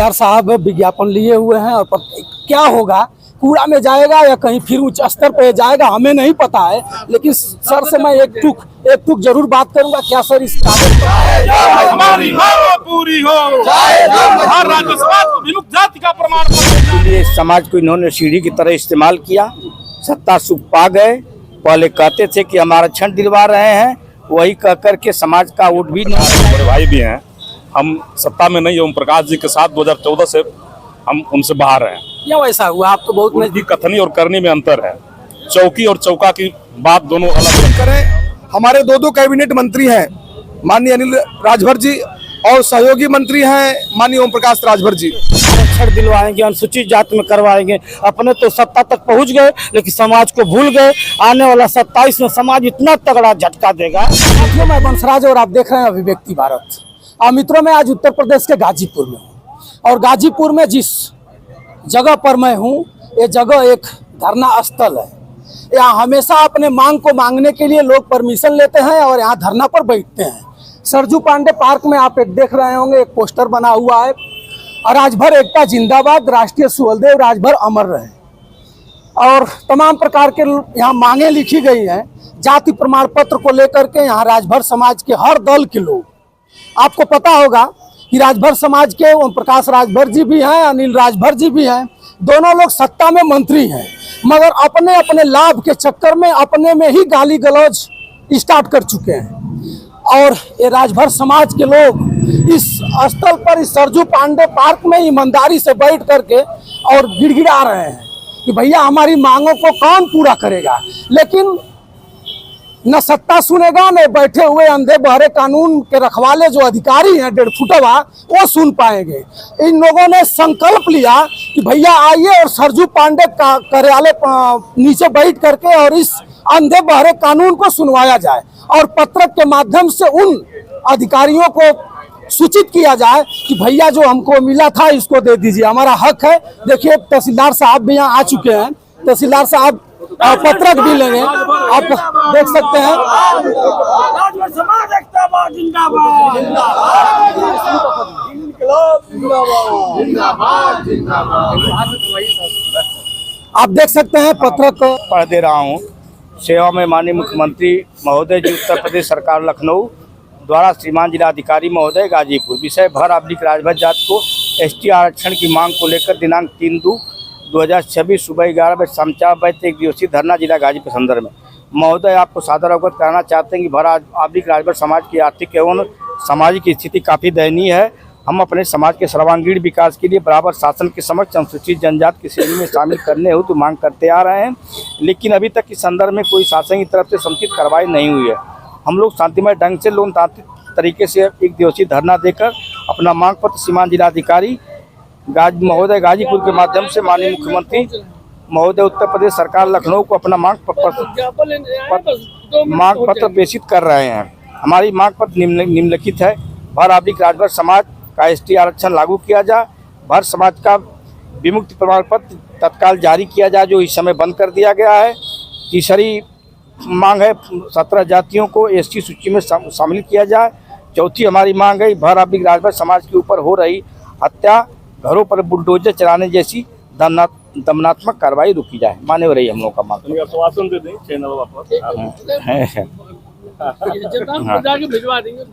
तहसीलदार साहब विज्ञापन लिए हुए हैं और क्या होगा, कूड़ा में जाएगा या कहीं फिर उच्च स्तर पर जाएगा हमें नहीं पता है। लेकिन सर से मैं एक टुक जरूर बात करूंगा। क्या सर इस हमारी मांग पूरी हो, हर राज्य समाज को विमुक्त जाति का प्रमाण पत्र। समाज को इन्होंने सीढ़ी की तरह इस्तेमाल किया, सत्ता सुख पा गए। पहले कहते थे कि हम आरक्षण दिलवा रहे हैं, वही कह करके समाज का वोट भी नहीं। बड़े भाई भी हैं, हम सत्ता में नहीं, ओम प्रकाश जी के साथ 2014 से हम उनसे बाहर हैं। क्यों ऐसा हुआ? आप तो बहुत उनकी कथनी और करनी में अंतर है। चौकी और चौका की बात दोनों अलग करें। हमारे दो कैबिनेट मंत्री हैं, माननीय अनिल राजभर जी, और सहयोगी मंत्री हैं माननीय ओम प्रकाश राजभर जी। आरक्षण दिलवाएंगे, अनुसूचित जाति में करवाएंगे। अपने तो सत्ता तक पहुंच गए लेकिन समाज को भूल गए। आने वाला 27 में समाज इतना तगड़ा झटका देगा। साथियों, मैं वंशराज और आप देख रहे हैं अभिव्यक्ति भारत। मित्रों, मैं आज उत्तर प्रदेश के गाजीपुर में हूँ और गाजीपुर में जिस जगह पर मैं हूँ, ये जगह एक धरना स्थल है। यहाँ हमेशा अपने मांग को मांगने के लिए लोग परमिशन लेते हैं और यहाँ धरना पर बैठते हैं। सरजू पांडे पार्क में आप एक देख रहे होंगे, एक पोस्टर बना हुआ है, राजभर एकता जिंदाबाद, राष्ट्रीय सुहलदेव राजभर अमर रहे। और तमाम प्रकार के यहाँ मांगे लिखी गई हैं। जाति प्रमाण पत्र को लेकर के यहाँ राजभर समाज के हर दल के लोग, आपको पता होगा कि राजभर समाज के ओम प्रकाश राजभर जी भी हैं, अनिल राजभर जी भी हैं। दोनों लोग सत्ता में मंत्री हैं, मगर अपने अपने लाभ के चक्कर में अपने में ही गाली गलौज स्टार्ट कर चुके हैं। और ये राजभर समाज के लोग इस स्थल पर, इस सरजू पांडे पार्क में ईमानदारी से बैठ करके और गिड़गिड़ा रहे हैं कि भैया हमारी मांगों को कौन पूरा करेगा। लेकिन न सत्ता सुनेगा, न बैठे हुए अंधे बहरे कानून के रखवाले जो अधिकारी हैं 1.5 फुटवा, वो सुन पाएंगे। इन लोगों ने संकल्प लिया कि भैया आइए और सरजू पांडे का कार्यालय नीचे बैठ करके और इस अंधे बहरे कानून को सुनवाया जाए और पत्रक के माध्यम से उन अधिकारियों को सूचित किया जाए कि भैया जो हमको मिला था इसको दे दीजिए, हमारा हक है। देखिए, तहसीलदार साहब भी यहाँ आ चुके हैं। तहसीलदार साहब पत्रक भी लेंगे, आप देख सकते हैं। आप देख सकते हैं पत्रक पढ़ दे रहा हूँ। सेवा में माननीय मुख्यमंत्री महोदय जी, उत्तर प्रदेश सरकार लखनऊ द्वारा श्रीमान जिलाधिकारी महोदय गाजीपुर, विषय भर आबलिक राजभर जाति को एसटी आरक्षण की मांग को लेकर दिनांक 3/2/2026 सुबह 11 बजे शाम 4 बजे एक दिवसीय धरना जिला गाजीपुर संदर्भ में। महोदय, आपको सादर अवगत कराना चाहते हैं कि भर आबलिक राजभर समाज की आर्थिक एवं सामाजिक स्थिति काफ़ी दयनीय है। हम अपने समाज के सर्वांगीण विकास के लिए बराबर शासन के समक्ष अनुसूचित जनजाति की श्रेणी में शामिल करने हेतु मांग करते आ रहे हैं, लेकिन अभी तक इस संदर्भ में कोई शासन की तरफ से समुचित कार्रवाई नहीं हुई है। हम लोग शांतिमय ढंग से लोकतांत्रिक तरीके से एक दिवसीय धरना देकर अपना मांग पत्र श्रीमान जिलाधिकारी महोदय गाजीपुर के माध्यम से माननीय मुख्यमंत्री महोदय उत्तर प्रदेश सरकार लखनऊ को अपना मांग पत्र प्रेषित कर रहे हैं। हमारी मांग पत्र निम्नलिखित है। भर आबलिक राजभर समाज का एसटी आरक्षण लागू किया जाए। भर समाज का विमुक्ति प्रमाण पत्र तत्काल जारी किया जाए, जो इस समय बंद कर दिया गया है। तीसरी मांग है 17 जातियों को एसटी सूची में शामिल किया जाए। चौथी हमारी मांग है भर आबलिक राजभर समाज के ऊपर हो रही हत्या, घरों पर बुलडोजर चलाने जैसी दमनात्मक कार्रवाई रोकी जाए। माने हो रही हम लोग का मांग।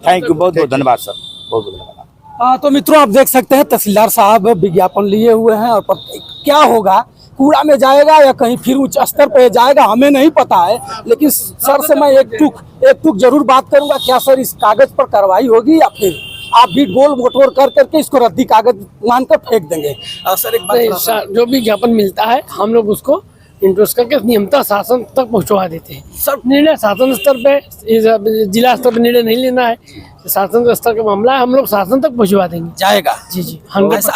थैंक यू, बहुत बहुत धन्यवाद सर, बहुत बहुत धन्यवाद। तो मित्रों, आप देख सकते हैं तहसीलदार साहब विज्ञापन लिए हुए हैं और क्या होगा, कूड़ा में जाएगा या कहीं फिर उच्च स्तर पर जाएगा हमें नहीं पता है। लेकिन सर से मैं एक टुक जरूर बात करूंगा। क्या सर इस कागज पर कार्रवाई होगी या फिर आप भी गोल मोटोर कर करके इसको रद्दी कागज मानकर फेंक देंगे? सर एक बात, जो भी ज्ञापन मिलता है हम लोग उसको इंट्रोस करके नियमता शासन तक पहुंचवा देते हैं। सब निर्णय शासन स्तर पे, जिला स्तर पे निर्णय नहीं लेना है, शासन स्तर का मामला है, हम लोग शासन तक पहुंचवा देंगे। जाएगा जी।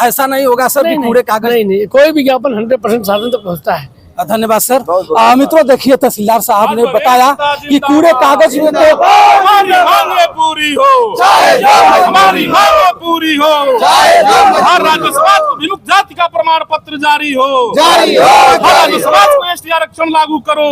ऐसा नहीं होगा सर कि पूरे कागज? नहीं, कोई भी ज्ञापन 100% शासन तक पहुंचता है। धन्यवाद सर। मित्रों, देखिए तहसीलदार साहब ने बताया कि कूड़े कागज में तो हमारी मांगे पूरी हो, हमारी मांगे पूरी हो, हर राज्य समाज को विमुक्त जाति का प्रमाण पत्र जारी हो, हर राज्य समाज को एसटी आरक्षण लागू करो।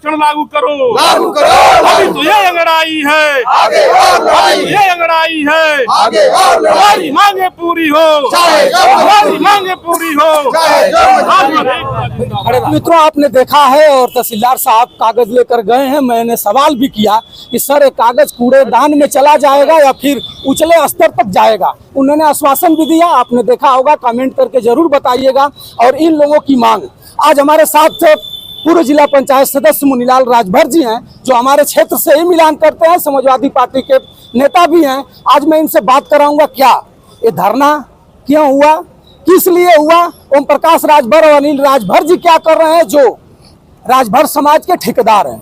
आरक्षण लागू करो, लागू करो, अभी तो ये अंगड़ाई है, आगे और लड़ाई, ये अंगड़ाई है, आगे और लड़ाई, हमारी मांगे पूरी हो, चाहे जो हमारी मांगे पूरी हो। चाहे जो मित्रों, आपने देखा है और तहसीलदार साहब कागज लेकर गए हैं। मैंने सवाल भी किया कि सर, ये कागज कूड़ेदान में चला जाएगा या फिर उछले स्तर तक जाएगा। उन्होंने आश्वासन भी दिया, आपने देखा होगा, कमेंट करके जरूर बताइएगा। और इन लोगों की मांग, आज हमारे साथ पूर्व जिला पंचायत सदस्य मुनीलाल राजभर जी हैं, जो हमारे क्षेत्र से ही मिलान करते हैं, समाजवादी पार्टी के नेता भी हैं। आज मैं इनसे बात कराऊंगा क्या ये धरना क्यों हुआ, किस लिए हुआ, ओम प्रकाश राजभर और अनिल राजभर जी क्या कर रहे हैं, जो राजभर समाज के ठेकेदार हैं।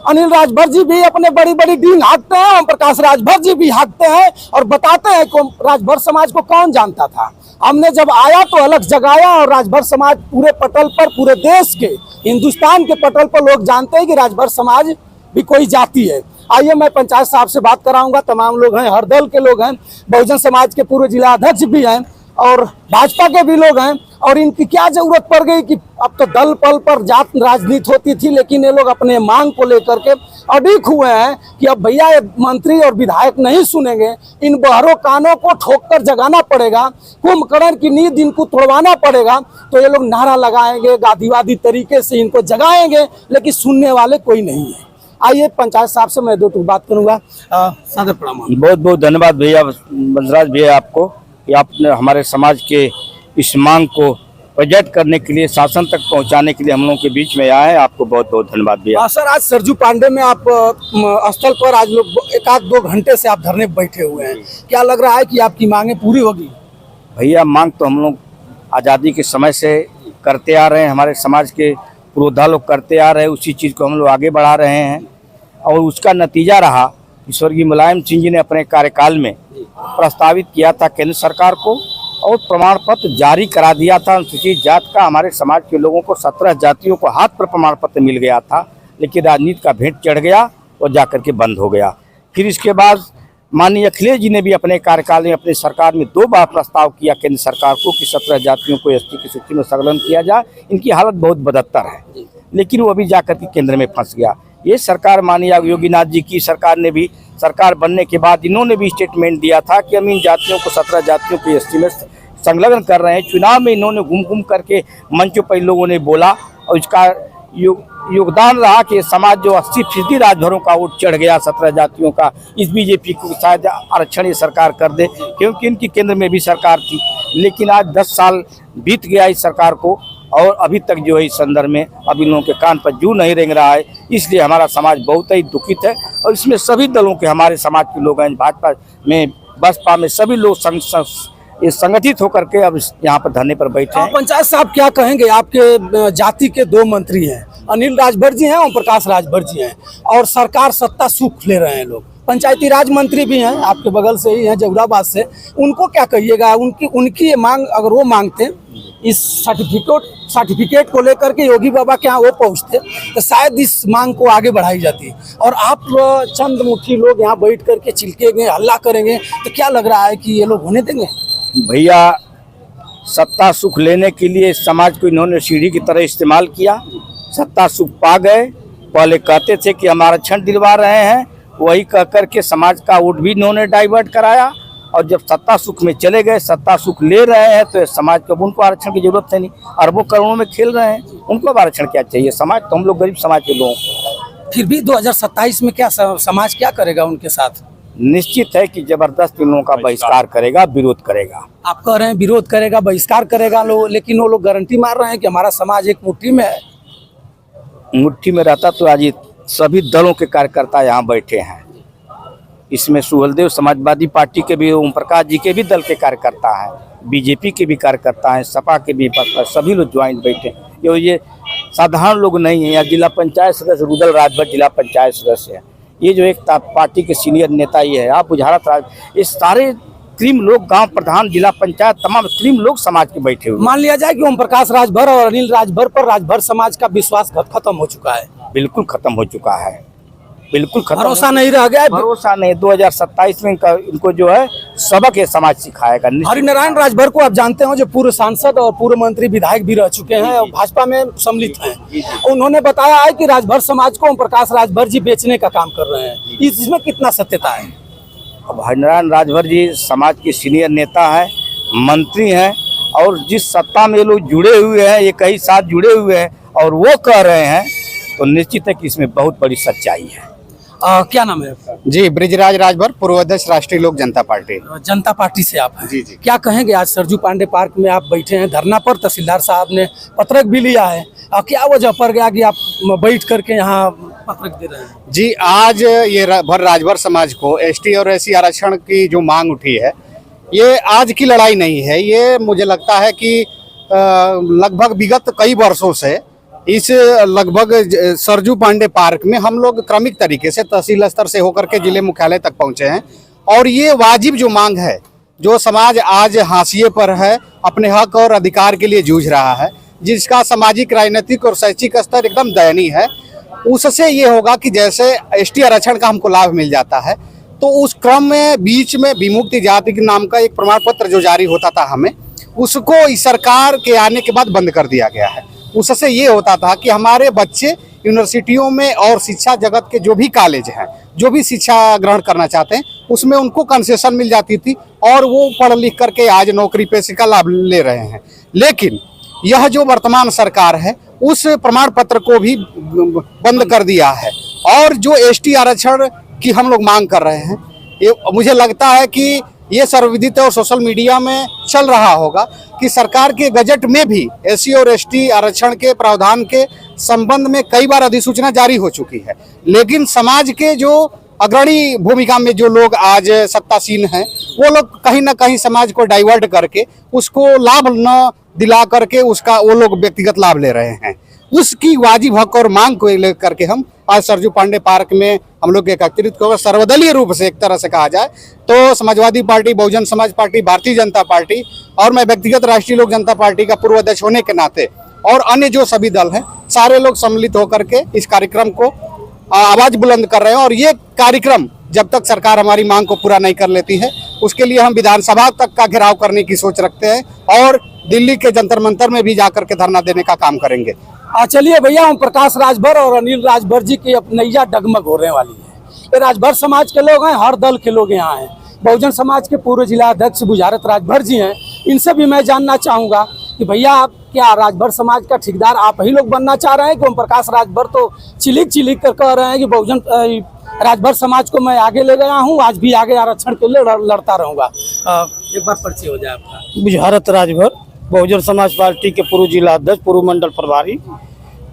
अनिल राजभर जी भी अपने बड़ी बड़ी डींग हाँकते हैं, ओम प्रकाश राजभर जी भी हाँकते हैं और बताते हैं कि राजभर समाज को कौन जानता था। हमने जब आया तो अलग जगाया, और राजभर समाज पूरे पटल पर, पूरे देश के, हिंदुस्तान के पटल पर लोग जानते हैं कि राजभर समाज भी कोई जाति है। आइए मैं पंचायत साहब से बात कराऊंगा। तमाम लोग हैं, हर दल के लोग हैं, बहुजन समाज के पूर्व जिला अध्यक्ष भी हैं और भाजपा के भी लोग हैं। और इनकी क्या जरूरत पड़ गई कि अब तो दल पल पर जात राजनीति होती थी, लेकिन ये लोग अपने मांग को लेकर के अड़िग हुए हैं कि अब भैया ये मंत्री और विधायक नहीं सुनेंगे, इन बहरों कानों को ठोककर जगाना पड़ेगा, कुंभकर्ण की नींद इनको तोड़वाना पड़ेगा। तो ये लोग नारा लगाएंगे, गांधीवादी तरीके से इनको जगाएंगे, लेकिन सुनने वाले कोई नहीं है। आइए पंचायत साहब से मैं दो टूक बात करूंगा। सादर प्रणाम। बहुत बहुत धन्यवाद भैया बंसराज भैया आपको, कि आपने हमारे समाज के इस मांग को प्रोजेक्ट करने के लिए, शासन तक पहुंचाने के लिए हम लोगों के बीच में आए हैं। आपको बहुत बहुत धन्यवाद भैया। सर, आज सरजू पांडे में आप स्थल पर आज लोग 1-2 घंटे से आप धरने बैठे हुए हैं, क्या लग रहा है कि आपकी मांगे पूरी होगी? भैया मांग तो हम लोग आज़ादी के समय से करते आ रहे हैं, हमारे समाज के पुरोधा लोग करते आ रहे हैं, उसी चीज़ को हम लोग आगे बढ़ा रहे हैं। और उसका नतीजा रहा कि स्वर्गीय मुलायम सिंह जी ने अपने कार्यकाल में प्रस्तावित किया था केंद्र सरकार को, और प्रमाण पत्र जारी करा दिया था अनुसूचित जात का। हमारे समाज के लोगों को 17 जातियों को हाथ पर प्रमाण पत्र मिल गया था, लेकिन राजनीति का भेंट चढ़ गया और जाकर के बंद हो गया। फिर इसके बाद माननीय अखिलेश जी ने भी अपने कार्यकाल में, अपनी सरकार में 2 बार प्रस्ताव किया केंद्र सरकार को कि 17 जातियों को एसटी की सूची में संकलन किया जाए। इनकी हालत बहुत बदतर है, लेकिन वो अभी जाकर के केंद्र में फंस गया। ये सरकार माननीय योगीनाथ जी की सरकार ने भी, सरकार बनने के बाद इन्होंने भी स्टेटमेंट दिया था कि हम इन जातियों को 17 जातियों के एसटी में संलग्न कर रहे हैं। चुनाव में इन्होंने घूम घूम करके मंचों पर लोगों ने बोला, और इसका योगदान रहा कि समाज जो 80% राजभरों का वोट चढ़ गया 17 जातियों का। इस बीजेपी को शायद आरक्षण ये सरकार कर दे, क्योंकि इनकी केंद्र में भी सरकार थी। लेकिन आज 10 साल बीत गया इस सरकार को, और अभी तक जो है इस संदर्भ में अब इन लोगों के कान पर जू नहीं रेंग रहा है। इसलिए हमारा समाज बहुत ही दुखित है, और इसमें सभी दलों के, हमारे समाज के लोग हैं, भाजपा में, बसपा में, सभी लोग संगठित होकर के अब यहाँ पर धरने पर बैठे हैं। पंचायत साहब क्या कहेंगे? आपके जाति के 2 मंत्री हैं, अनिल राजभर जी हैं, ओम प्रकाश राजभर जी हैं, और सरकार सत्ता सुख ले रहे हैं लोग। पंचायती राज मंत्री भी हैं, आपके बगल से ही हैं, जहुराबाद से। उनको क्या कहिएगा? उनकी ये मांग, अगर वो मांगते इस सर्टिफिकेट को लेकर के योगी बाबा के यहाँ वो पहुँचते, तो शायद इस मांग को आगे बढ़ाई जाती। और आप चंद मुट्ठी लोग यहाँ बैठ करके चिल्केंगे, हल्ला करेंगे, तो क्या लग रहा है कि ये लोग होने देंगे? भैया सत्ता सुख लेने के लिए समाज को इन्होंने सीढ़ी की तरह इस्तेमाल किया। सत्ता सुख पा गए, पहले कहते थे कि हम आरक्षण दिलवा रहे हैं, वही कह करके समाज का वोट भी इन्होंने डाइवर्ट कराया। और जब सत्ता सुख में चले गए, सत्ता सुख ले रहे हैं, तो समाज को, उनको आरक्षण की जरूरत है नहीं, अरबों करोड़ों में खेल रहे हैं, उनको आरक्षण क्या चाहिए? समाज तो हम लोग गरीब समाज के लोगों को। फिर भी 2027 में क्या समाज क्या करेगा उनके साथ? निश्चित है कि जबरदस्त इन लोगों का बहिष्कार करेगा, विरोध करेगा। आप कह रहे हैं विरोध करेगा, बहिष्कार करेगा लोग, लेकिन वो लोग गारंटी मार रहे हैं कि हमारा समाज एक मुट्ठी में है। मुट्ठी में रहता तो आज सभी दलों के कार्यकर्ता यहाँ बैठे हैं। इसमें सुहलदेव समाजवादी पार्टी के भी, ओम प्रकाश जी के भी दल के कार्यकर्ता हैं, बीजेपी के भी कार्यकर्ता हैं, सपा के भी, सभी लोग ज्वाइंट बैठे। ये साधारण लोग नहीं है। या जिला पंचायत सदस्य रुदल राजभर जिला पंचायत सदस्य है, ये जो एक पार्टी के सीनियर नेता ये है, आप बुझारत राज, ये सारे क्रीम लोग, गांव प्रधान, जिला पंचायत, तमाम क्रीम लोग समाज के बैठे हुए। मान लिया जाए कि ओम प्रकाश राजभर और अनिल राजभर पर राजभर समाज का विश्वास खत्म हो चुका है। बिल्कुल खत्म हो चुका है। बिल्कुल खत्म भरोसा हो- नहीं रह गया है। भरोसा नहीं। 2027 में इनको जो है सबक ये समाज सिखाएगा। हरिनारायण राजभर को आप जानते हो, जो पूर्व सांसद और पूर्व मंत्री विधायक भी रह चुके हैं और भाजपा में सम्मिलित हैं। उन्होंने बताया है कि राजभर समाज को ओम प्रकाश राजभर जी बेचने का काम कर रहे हैं। इसमें कितना सत्यता है? अब हरिनारायण राजभर जी समाज के सीनियर नेता हैं, मंत्री हैं, और जिस सत्ता में ये लोग जुड़े हुए हैं, ये कई साथ जुड़े हुए हैं और वो कह रहे हैं, तो निश्चित है कि इसमें बहुत बड़ी सच्चाई है। क्या नाम है आपका? जी, ब्रिजराज राजभर, पूर्व अध्यक्ष राष्ट्रीय लोक जनता पार्टी। जनता पार्टी से आप हैं। जी, जी। क्या कहेंगे, आज सरजू पांडे पार्क में आप बैठे हैं धरना पर, तहसीलदार साहब ने पत्रक भी लिया है, और क्या वजह पर गया कि आप बैठ करके यहाँ पत्रक दे रहे हैं? जी, आज ये भर राजभर समाज को एसटी और एससी आरक्षण की जो मांग उठी है, ये आज की लड़ाई नहीं है। ये मुझे लगता है कि लगभग विगत कई वर्षों से इस लगभग सरजू पांडे पार्क में हम लोग क्रमिक तरीके से तहसील स्तर से होकर के जिले मुख्यालय तक पहुंचे हैं, और ये वाजिब जो मांग है, जो समाज आज हाशिए पर है, अपने हक और अधिकार के लिए जूझ रहा है, जिसका सामाजिक, राजनीतिक और शैक्षिक स्तर एकदम दयनीय है, उससे ये होगा कि जैसे एसटी आरक्षण का हमको लाभ मिल जाता है, तो उस क्रम में बीच में विमुक्ति जाति के नाम का एक प्रमाण पत्र जो जारी होता था हमें, उसको इस सरकार के आने के बाद बंद कर दिया गया है। उससे ये होता था कि हमारे बच्चे यूनिवर्सिटियों में और शिक्षा जगत के जो भी कॉलेज हैं, जो भी शिक्षा ग्रहण करना चाहते हैं, उसमें उनको कंसेशन मिल जाती थी और वो पढ़ लिख करके आज नौकरी पेशे का लाभ ले रहे हैं। लेकिन यह जो वर्तमान सरकार है, उस प्रमाण पत्र को भी बंद कर दिया है, और जो एसटी आरक्षण की हम लोग मांग कर रहे हैं, ये मुझे लगता है कि ये सर्वविदित और सोशल मीडिया में चल रहा होगा कि सरकार के बजट में भी एससी और एसटी आरक्षण के प्रावधान के संबंध में कई बार अधिसूचना जारी हो चुकी है, लेकिन समाज के जो अग्रणी भूमिका में जो लोग आज सत्तासीन हैं, वो लोग कहीं ना कहीं समाज को डाइवर्ट करके उसको लाभ न दिला करके उसका वो लोग व्यक्तिगत लाभ ले रहे हैं। उसकी वाजिब हक और मांग को लेकर के हम आज सरजू पांडे पार्क में हम लोग एकत्रित होकर सर्वदलीय रूप से, एक तरह से कहा जाए तो Samajwadi party, Bahujan Samaj party, Bharatiya Janata party और मैं व्यक्तिगत राष्ट्रीय लोक जनता पार्टी का पूर्व अध्यक्ष होने के नाते और अन्य जो सभी दल हैं, सारे लोग सम्मिलित होकर के इस कार्यक्रम को आवाज बुलंद कर रहे हैं। और ये कार्यक्रम जब तक सरकार हमारी मांग को पूरा नहीं कर लेती है, उसके लिए हम विधानसभा तक का घेराव करने की सोच रखते हैं और दिल्ली के जंतर मंतर में भी जाकर के धरना देने का काम करेंगे। चलिए भैया, ओम प्रकाश राजभर और अनिल राजभर जी की नैया डगमग होने वाली है। ये राजभर समाज के लोग हैं, हर दल के लोग यहाँ हैं। बहुजन समाज के पूर्व जिला अध्यक्ष बुझारत राजभर जी हैं, इनसे भी मैं जानना चाहूँगा कि भैया, आप क्या राजभर समाज का ठेकेदार आप ही लोग बनना चाह रहे हैं कि ओम प्रकाश राजभर तो चिलिक कर कह रहे हैं कि बहुजन राजभर समाज को मैं आगे ले गया हूँ, आज भी आगे आरक्षण के लिए लड़ता रहूँगा। एक बार परिचय हो जाए आपका। बुझारत राजभर, बहुजन समाज पार्टी के पूर्व जिला अध्यक्ष, पूर्व मंडल प्रभारी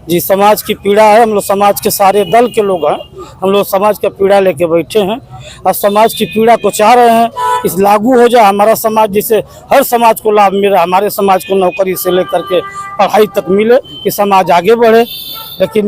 जी। समाज की पीड़ा है, हम लोग समाज के सारे दल के लोग हैं, हम लोग समाज का पीड़ा लेके बैठे हैं और समाज की पीड़ा को चाह रहे हैं इस लागू हो जाए। हमारा समाज जिसे हर समाज को लाभ मिले, हमारे समाज को नौकरी से लेकर के पढ़ाई तक मिले, कि समाज आगे बढ़े। लेकिन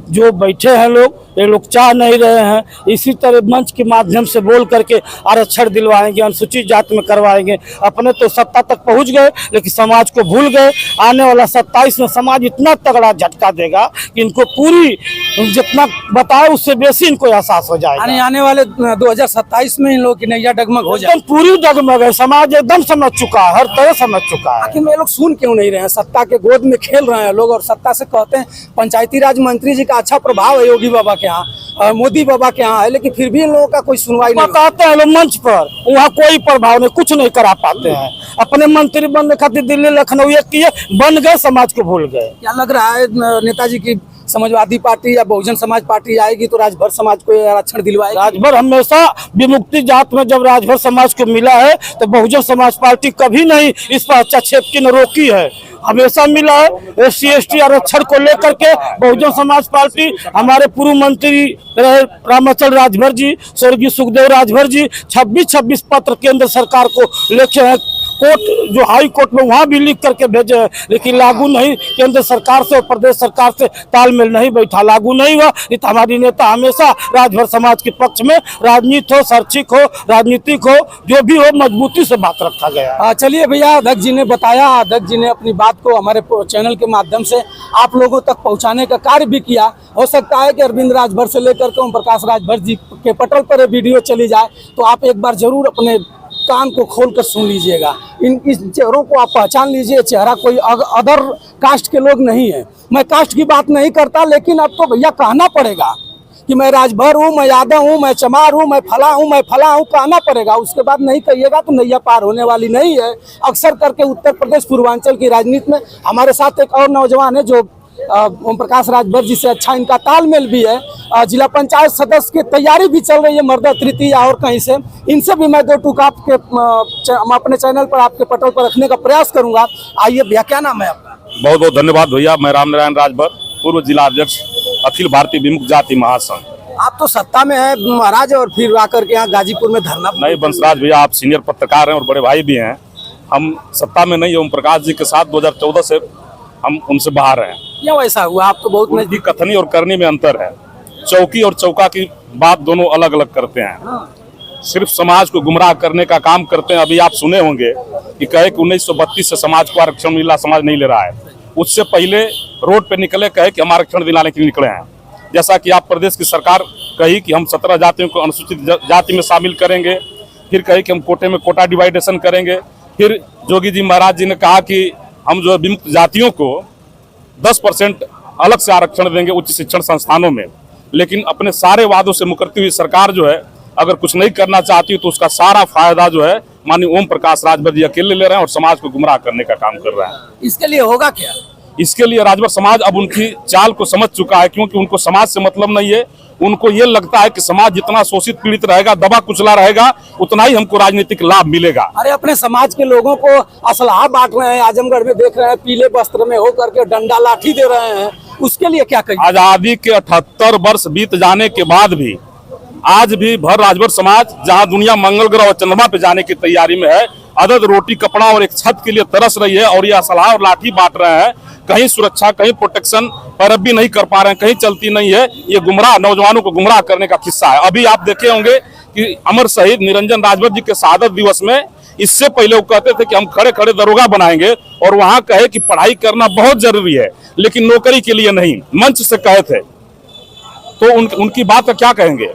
जो बैठे हैं लोग, ये लोग चाह नहीं रहे हैं। इसी तरह मंच के माध्यम से बोल करके आरक्षण दिलवाएंगे, अनुसूचित जाति में करवाएंगे। अपने तो सत्ता तक पहुंच गए, लेकिन समाज को भूल गए। आने वाला 27 में समाज इतना तगड़ा झटका देगा कि इनको पूरी जितना बताए उससे बेसी इनको एहसास हो जाएगा। आने वाले 2027 में इन लोगों की नैया डगमग हो जाए। एकदम पूरी डगमग है, समाज एकदम समझ चुका है, हर तरह समझ चुका है। आखिर में लोग सुन क्यों नहीं रहे हैं? सत्ता के गोद में खेल रहे हैं लोग, और सत्ता से कहते हैं पंचायती राज मंत्री जी का अच्छा प्रभाव है योगी बाबा के यहाँ, मोदी बाबा के यहाँ है, लेकिन फिर भी इन लोगों का कोई सुनवाई नहीं। बताते हैं लोग मंच पर, वहाँ कोई प्रभाव नहीं, कुछ नहीं करा पाते हैं। अपने मंत्री बनने खातिर दिल्ली लखनऊ एक किए, बन गए, समाज को भूल गए। क्या लग रहा है नेताजी की समाजवादी पार्टी या बहुजन समाज पार्टी आएगी तो राजभर समाज को आरक्षण दिलवाएगी? राजभर हमेशा विमुक्ति जात में जब राजभर समाज को मिला है तो बहुजन समाज पार्टी कभी नहीं इस पर हस्तक्षेप की न रोकी है, हमेशा मिला है। SC ST आरक्षण को लेकर के बहुजन समाज पार्टी, हमारे पूर्व मंत्री रहे रामाचल राजभर जी, स्वर्गीय सुखदेव राजभर जी 26 पत्र केंद्र सरकार को लिखे हैं। कोर्ट जो हाई कोर्ट में वहां भी लिख करके भेजे हैं, लेकिन लागू नहीं। केंद्र सरकार से और प्रदेश सरकार से तालमेल नहीं बैठा, लागू नहीं हुआ। तो हमारी नेता हमेशा राजभर समाज के पक्ष में, राजनीति हो, शैक्षिक हो, राजनीतिक हो, जो भी हो, मजबूती से बात रखा गया। चलिए भैया, अध्यक्ष जी ने बताया, अध्यक्ष जी ने अपनी बात को हमारे चैनल के माध्यम से आप लोगों तक पहुंचाने का कार्य भी किया। हो सकता है कि अरविंद राजभर से लेकर के ओम प्रकाश राजभर जी के पटल पर वीडियो चली जाए, तो आप एक बार जरूर अपने कान को खोलकर सुन लीजिएगा। इस चेहरों को आप पहचान लीजिए। चेहरा कोई अदर कास्ट के लोग नहीं है। मैं कास्ट की बात नहीं करता, लेकिन अब तो भैया कहना पड़ेगा कि मैं राजभर हूँ, मैं यादव हूँ, मैं चमार हूँ, मैं फला हूँ, कहना पड़ेगा। उसके बाद नहीं कहिएगा तो नैया पार होने वाली नहीं है। अक्सर करके उत्तर प्रदेश पूर्वांचल की राजनीति में हमारे साथ एक और नौजवान है जो ओम प्रकाश राजभर जी से अच्छा इनका तालमेल भी है। जिला पंचायत सदस्य की तैयारी भी चल रही है मर्दा तृतीया और कहीं से। इनसे भी मैं दो टूक आपके अपने चैनल पर आपके पटल पर रखने का प्रयास करूंगा। आइए भैया, क्या नाम है आपका? बहुत बहुत धन्यवाद भैया। मैं रामनारायण राजभर, पूर्व जिला अध्यक्ष, अखिल भारतीय विमुक्त जाति महासंघ। आप तो सत्ता में है महाराज, और फिर आकर के यहाँ गाजीपुर में धरना। नहीं बंसराज भैया, आप सीनियर पत्रकार हैं और बड़े भाई भी हैं। हम सत्ता में नहीं, ओम प्रकाश जी के साथ 2014 से हम उनसे बाहर हैं। क्यों ऐसा हुआ? आप तो बहुत उनकी कथनी और करनी में अंतर है। चौकी और चौका की बात दोनों अलग अलग करते हैं। सिर्फ समाज को गुमराह करने का काम करते हैं। अभी आप सुने होंगे कि कहे कि 1932 से समाज को आरक्षण मिला, समाज नहीं ले रहा है। उससे पहले रोड पे निकले, कहे कि हम आरक्षण दिलाने के लिए निकले हैं। जैसा कि आप प्रदेश की सरकार कही कि हम 17 जातियों को अनुसूचित जाति में शामिल करेंगे, फिर कही कि हम कोटे में कोटा डिवाइडेशन करेंगे, फिर जोगी जी महाराज जी ने कहा कि हम जो विमुक्त जातियों को 10% अलग से आरक्षण देंगे उच्च शिक्षण संस्थानों में। लेकिन अपने सारे वादों से मुकरती हुई सरकार जो है, अगर कुछ नहीं करना चाहती तो उसका सारा फायदा जो है माननीय ओम प्रकाश राजभर जी अकेले ले रहे हैं और समाज को गुमराह करने का काम कर रहे हैं। इसके लिए होगा क्या? इसके लिए राजभर समाज अब उनकी चाल को समझ चुका है, क्योंकि उनको समाज से मतलब नहीं है। उनको ये लगता है कि समाज जितना शोषित पीड़ित रहेगा, दबा कुचला रहेगा, उतना ही हमको राजनीतिक लाभ मिलेगा। अरे अपने समाज के लोगों को असलहा बांट रहे हैं, आजमगढ़ में देख रहे हैं पीले वस्त्र में होकर के डंडा लाठी दे रहे हैं, उसके लिए क्या कहिए? आजादी के 78 वर्ष बीत जाने के बाद भी आज भी भर राजभर समाज जहां दुनिया मंगल ग्रह और चंद्रमा पे जाने की तैयारी में है, अदद रोटी कपड़ा और एक छत के लिए तरस रही है और ये असलहा और लाठी बांट रहे हैं। कहीं सुरक्षा, कहीं प्रोटेक्शन पर भी नहीं कर पा रहे हैं, कहीं चलती नहीं है। ये गुमराह, नौजवानों को गुमराह करने का किस्सा है। अभी आप देखे होंगे कि अमर शहीद निरंजन राजभर जी के शहादत दिवस में, इससे पहले वो कहते थे कि हम खड़े खड़े दरोगा बनाएंगे, और वहां कहे कि पढ़ाई करना बहुत जरूरी है लेकिन नौकरी के लिए नहीं, मंच से कहे थे। तो उनकी बात का क्या कहेंगे?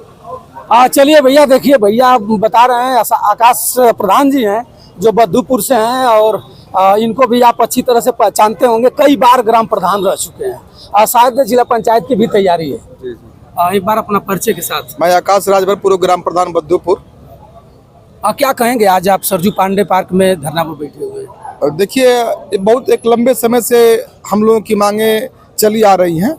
चलिए भैया, देखिए भैया बता रहे हैं आकाश प्रधान जी हैं जो बद्दूपुर से हैं, और इनको भी आप अच्छी तरह से पहचानते होंगे, कई बार ग्राम प्रधान रह चुके हैं। शायद जिला पंचायत की भी तैयारी है। एक बार अपना परिचय के साथ। मैं आकाश राजभर, पूर्व ग्राम प्रधान बद्दूपुर। क्या कहेंगे, आज आप सरजू पांडे पार्क में धरना पर बैठे हुए हैं? देखिए, ये बहुत एक लंबे समय से हम लोगों की मांगे चली आ रही हैं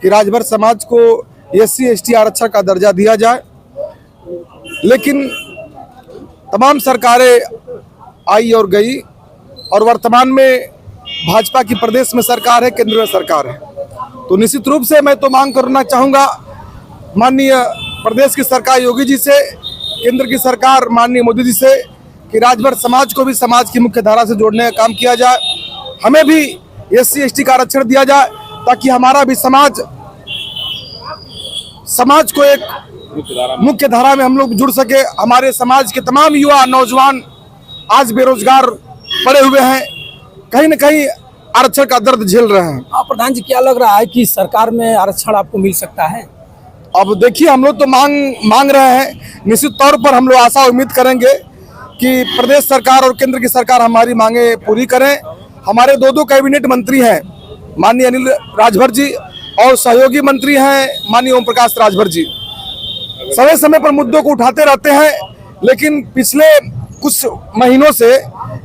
कि राजभर समाज को SC ST आरक्षण का दर्जा दिया जाए, लेकिन तमाम सरकारें आई और गई, और वर्तमान में भाजपा की प्रदेश में सरकार है, केंद्र में सरकार है। तो निश्चित रूप से मैं तो मांग करना चाहूँगा माननीय प्रदेश की सरकार योगी जी से, केंद्र की सरकार माननीय मोदी जी से, कि राजभर समाज को भी समाज की मुख्य धारा से जोड़ने का काम किया जाए। हमें भी SC ST का आरक्षण दिया जाए, ताकि हमारा भी समाज को एक मुख्य धारा में हम लोग जुड़ सके। हमारे समाज के तमाम युवा नौजवान आज बेरोजगार पड़े हुए हैं, कहीं न कहीं आरक्षण का दर्द झेल रहे हैं। प्रधान जी, क्या लग रहा है कि सरकार में आरक्षण आपको मिल सकता है? अब देखिए, हम लोग तो मांग रहे हैं। निश्चित तौर पर हम लोग आशा उम्मीद करेंगे कि प्रदेश सरकार और केंद्र की सरकार हमारी मांगे पूरी करें। हमारे दो कैबिनेट मंत्री हैं, माननीय अनिल राजभर जी, और सहयोगी मंत्री हैं माननीय ओम प्रकाश राजभर जी। समय समय पर मुद्दों को उठाते रहते हैं, लेकिन पिछले कुछ महीनों से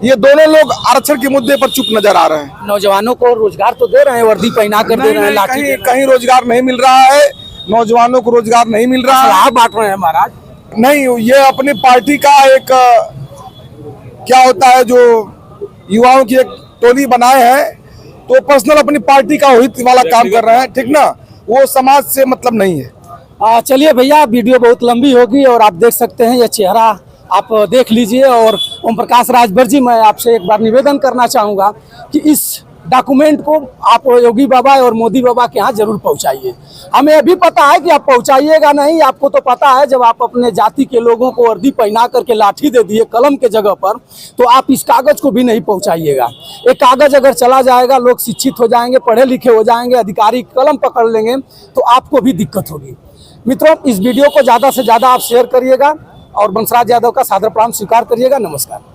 ये दोनों लोग आरक्षण के मुद्दे पर चुप नजर आ रहे हैं। नौजवानों को रोजगार तो दे रहे हैं, वर्दी पहना कर दे रहे हैं, लाठी कहीं रोजगार नहीं मिल रहा है, नौजवानों को रोजगार नहीं मिल रहा है, बांट रहे हैं महाराज। नहीं, ये अपनी पार्टी का एक क्या होता है, जो युवाओं की एक टोली बनाए हैं, तो पर्सनल अपनी पार्टी का हित वाला काम कर रहे हैं, ठीक ना, वो समाज से मतलब नहीं है। चलिए भैया, वीडियो बहुत लंबी होगी और आप देख सकते हैं ये चेहरा आप देख लीजिए। और ओम प्रकाश राजभर जी, मैं आपसे एक बार निवेदन करना चाहूँगा कि इस डॉक्यूमेंट को आप योगी बाबा और मोदी बाबा के यहाँ जरूर पहुँचाइए। हमें अभी पता है कि आप पहुँचाइएगा नहीं, आपको तो पता है जब आप अपने जाति के लोगों को वर्दी पहना करके लाठी दे दिए कलम के जगह पर, तो आप इस कागज़ को भी नहीं पहुँचाइएगा। एक कागज़ अगर चला जाएगा, लोग शिक्षित हो जाएंगे, पढ़े लिखे हो जाएंगे, अधिकारी कलम पकड़ लेंगे, तो आपको भी दिक्कत होगी। मित्रों, इस वीडियो को ज़्यादा से ज़्यादा आप शेयर करिएगा और बंसराज यादव का सादर प्रणाम स्वीकार करिएगा। नमस्कार।